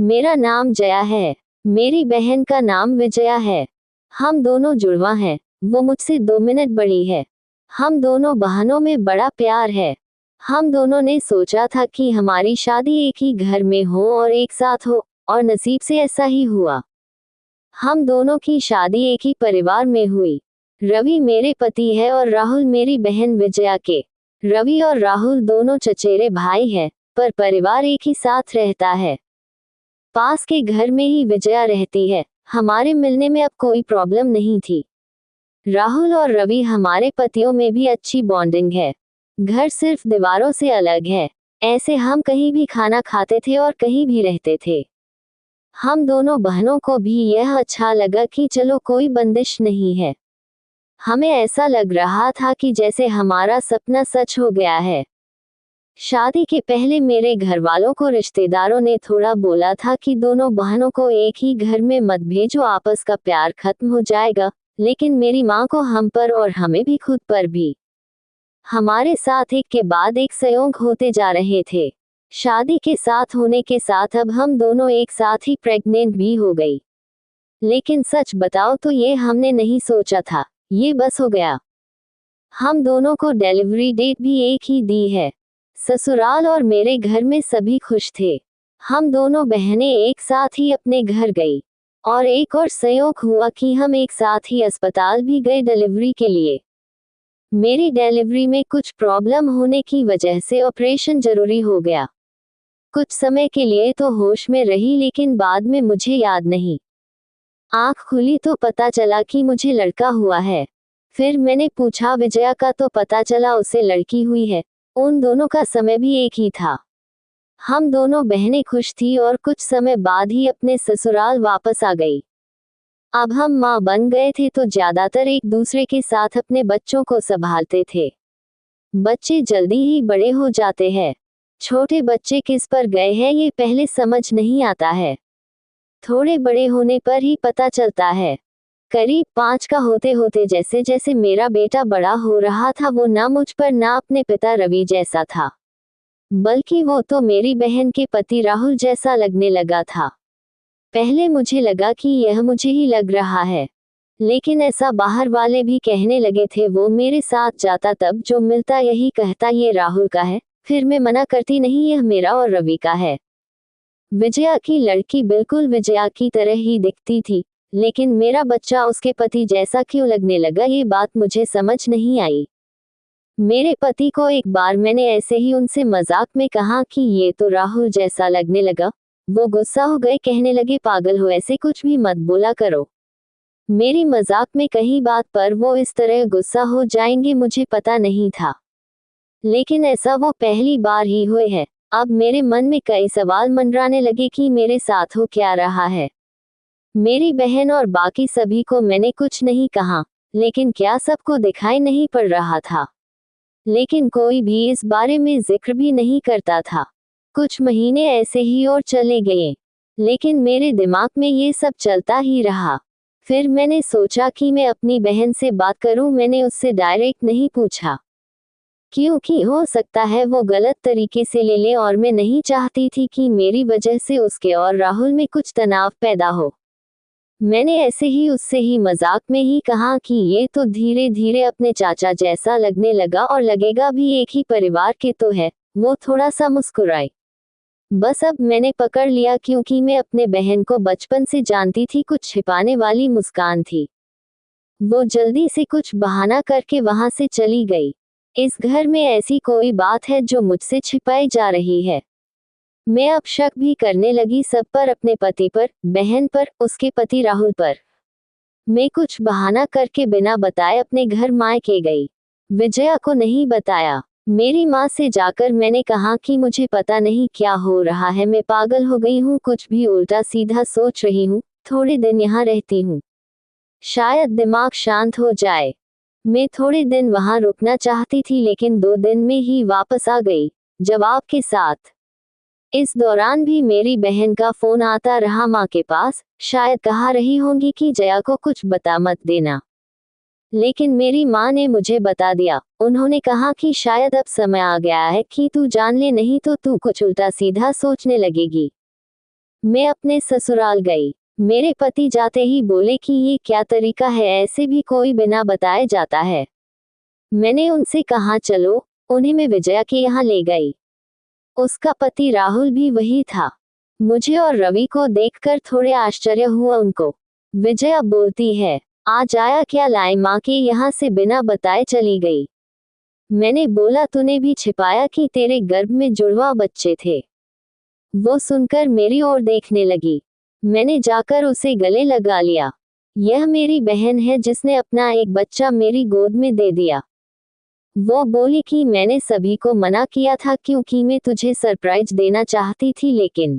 मेरा नाम जया है। मेरी बहन का नाम विजया है। हम दोनों जुड़वा हैं। वो मुझसे 2 मिनट बड़ी है। हम दोनों बहनों में बड़ा प्यार है। हम दोनों ने सोचा था कि हमारी शादी एक ही घर में हो और एक साथ हो, और नसीब से ऐसा ही हुआ। हम दोनों की शादी एक ही परिवार में हुई। रवि मेरे पति है और राहुल मेरी बहन विजया के। रवि और राहुल दोनों चचेरे भाई हैं, पर परिवार एक ही साथ रहता है। पास के घर में ही विजया रहती है। हमारे मिलने में अब कोई प्रॉब्लम नहीं थी। राहुल और रवि हमारे पतियों में भी अच्छी बॉन्डिंग है। घर सिर्फ दीवारों से अलग है। ऐसे हम कहीं भी खाना खाते थे और कहीं भी रहते थे। हम दोनों बहनों को भी यह अच्छा लगा कि चलो कोई बंदिश नहीं है। हमें ऐसा लग रहा था कि जैसे हमारा सपना सच हो गया है। शादी के पहले मेरे घर वालों को रिश्तेदारों ने थोड़ा बोला था कि दोनों बहनों को एक ही घर में मत भेजो, आपस का प्यार खत्म हो जाएगा। लेकिन मेरी माँ को हम पर और हमें भी खुद पर भी हमारे साथ एक के बाद एक संयोग होते जा रहे थे। शादी के साथ होने के साथ अब हम दोनों एक साथ ही प्रेग्नेंट भी हो गई। लेकिन सच बताओ तो ये हमने नहीं सोचा था, ये बस हो गया। हम दोनों को डिलीवरी डेट भी एक ही दी है। ससुराल और मेरे घर में सभी खुश थे। हम दोनों बहनें एक साथ ही अपने घर गई। और एक और संयोग हुआ कि हम एक साथ ही अस्पताल भी गए डिलीवरी के लिए। मेरी डिलीवरी में कुछ प्रॉब्लम होने की वजह से ऑपरेशन जरूरी हो गया। कुछ समय के लिए तो होश में रही, लेकिन बाद में मुझे याद नहीं। आंख खुली तो पता चला कि मुझे लड़का हुआ है। फिर मैंने पूछा विजया का, तो पता चला उसे लड़की हुई है। उन दोनों का समय भी एक ही था। हम दोनों बहनें खुश थी और कुछ समय बाद ही अपने ससुराल वापस आ गई। अब हम माँ बन गए थे तो ज्यादातर एक दूसरे के साथ अपने बच्चों को संभालते थे। बच्चे जल्दी ही बड़े हो जाते हैं। छोटे बच्चे किस पर गए हैं ये पहले समझ नहीं आता है। थोड़े बड़े होने पर ही पता चलता है। करीब 5 का होते होते जैसे जैसे मेरा बेटा बड़ा हो रहा था, वो ना मुझ पर ना अपने पिता रवि जैसा था, बल्कि वो तो मेरी बहन के पति राहुल जैसा लगने लगा था। पहले मुझे लगा कि यह मुझे ही लग रहा है, लेकिन ऐसा बाहर वाले भी कहने लगे थे। वो मेरे साथ जाता, तब जो मिलता यही कहता ये राहुल का है। फिर मैं मना करती, नहीं यह मेरा और रवि का है। विजया की लड़की बिल्कुल विजया की तरह ही दिखती थी, लेकिन मेरा बच्चा उसके पति जैसा क्यों लगने लगा, ये बात मुझे समझ नहीं आई। मेरे पति को एक बार मैंने ऐसे ही उनसे मजाक में कहा कि ये तो राहुल जैसा लगने लगा। वो गुस्सा हो गए, कहने लगे पागल हो, ऐसे कुछ भी मत बोला करो। मेरी मजाक में कही बात पर वो इस तरह गुस्सा हो जाएंगे मुझे पता नहीं था, लेकिन ऐसा वो पहली बार ही हुए है। अब मेरे मन में कई सवाल मंडराने लगे कि मेरे साथ हो क्या रहा है। मेरी बहन और बाकी सभी को मैंने कुछ नहीं कहा, लेकिन क्या सबको दिखाई नहीं पड़ रहा था। लेकिन कोई भी इस बारे में जिक्र भी नहीं करता था। कुछ महीने ऐसे ही और चले गए, लेकिन मेरे दिमाग में ये सब चलता ही रहा। फिर मैंने सोचा कि मैं अपनी बहन से बात करूं। मैंने उससे डायरेक्ट नहीं पूछा, क्योंकि हो सकता है वो गलत तरीके से ले ले, और मैं नहीं चाहती थी कि मेरी वजह से उसके और राहुल में कुछ तनाव पैदा हो। मैंने ऐसे ही उससे ही मजाक में ही कहा कि ये तो धीरे धीरे अपने चाचा जैसा लगने लगा, और लगेगा भी एक ही परिवार के तो है। वो थोड़ा सा मुस्कुराई। बस अब मैंने पकड़ लिया, क्योंकि मैं अपने बहन को बचपन से जानती थी। कुछ छिपाने वाली मुस्कान थी। वो जल्दी से कुछ बहाना करके वहां से चली गई। इस घर में ऐसी कोई बात है जो मुझसे छिपाई जा रही है। मैं अब शक भी करने लगी सब पर, अपने पति पर, बहन पर, उसके पति राहुल पर। मैं कुछ बहाना करके बिना बताए अपने घर मायके गई। विजया को नहीं बताया। मेरी माँ से जाकर मैंने कहा कि मुझे पता नहीं क्या हो रहा है, मैं पागल हो गई हूँ, कुछ भी उल्टा सीधा सोच रही हूँ। थोड़े दिन यहाँ रहती हूँ, शायद दिमाग शांत हो जाए। मैं थोड़े दिन वहाँ रुकना चाहती थी, लेकिन 2 दिन में ही वापस आ गई, जवाब के साथ। इस दौरान भी मेरी बहन का फोन आता रहा माँ के पास। शायद कहा रही होंगी कि जया को कुछ बता मत देना, लेकिन मेरी माँ ने मुझे बता दिया। उन्होंने कहा कि शायद अब समय आ गया है कि तू जान ले, नहीं तो तू कुछ उल्टा सीधा सोचने लगेगी। मैं अपने ससुराल गई। मेरे पति जाते ही बोले कि ये क्या तरीका है, ऐसे भी कोई बिना बताए जाता है। मैंने उनसे कहा चलो, उन्हें मैं विजया के यहाँ ले गई। उसका पति राहुल भी वही था। मुझे और रवि को देखकर थोड़े आश्चर्य हुआ उनको। विजया बोलती है, आज आया क्या लाए, माँ के यहाँ से बिना बताए चली गई। मैंने बोला तूने भी छिपाया कि तेरे गर्भ में जुड़वा बच्चे थे। वो सुनकर मेरी ओर देखने लगी। मैंने जाकर उसे गले लगा लिया। यह मेरी बहन है जिसने अपना एक बच्चा मेरी गोद में दे दिया। वो बोली कि मैंने सभी को मना किया था क्योंकि मैं तुझे सरप्राइज देना चाहती थी, लेकिन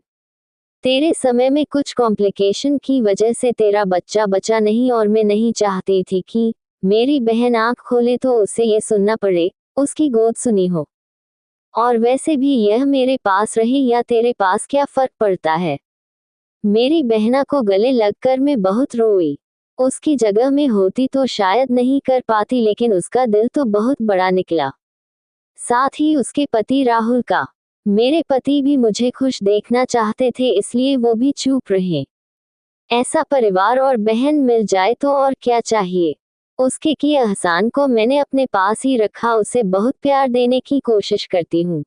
तेरे समय में कुछ कॉम्प्लिकेशन की वजह से तेरा बच्चा बचा नहीं और मैं नहीं चाहती थी कि मेरी बहन आंख खोले तो उसे ये सुनना पड़े, उसकी गोद सुनी हो। और वैसे भी यह मेरे पास रही या तेरे पास क्या फर्क पड़ता है। मेरी बहना को गले लगकर मैं बहुत रोई। उसकी जगह में होती तो शायद नहीं कर पाती, लेकिन उसका दिल तो बहुत बड़ा निकला। साथ ही उसके पति राहुल का। मेरे पति भी मुझे खुश देखना चाहते थे, इसलिए वो भी चुप रहे। ऐसा परिवार और बहन मिल जाए तो और क्या चाहिए। उसके किए एहसान को मैंने अपने पास ही रखा, उसे बहुत प्यार देने की कोशिश करती हूँ।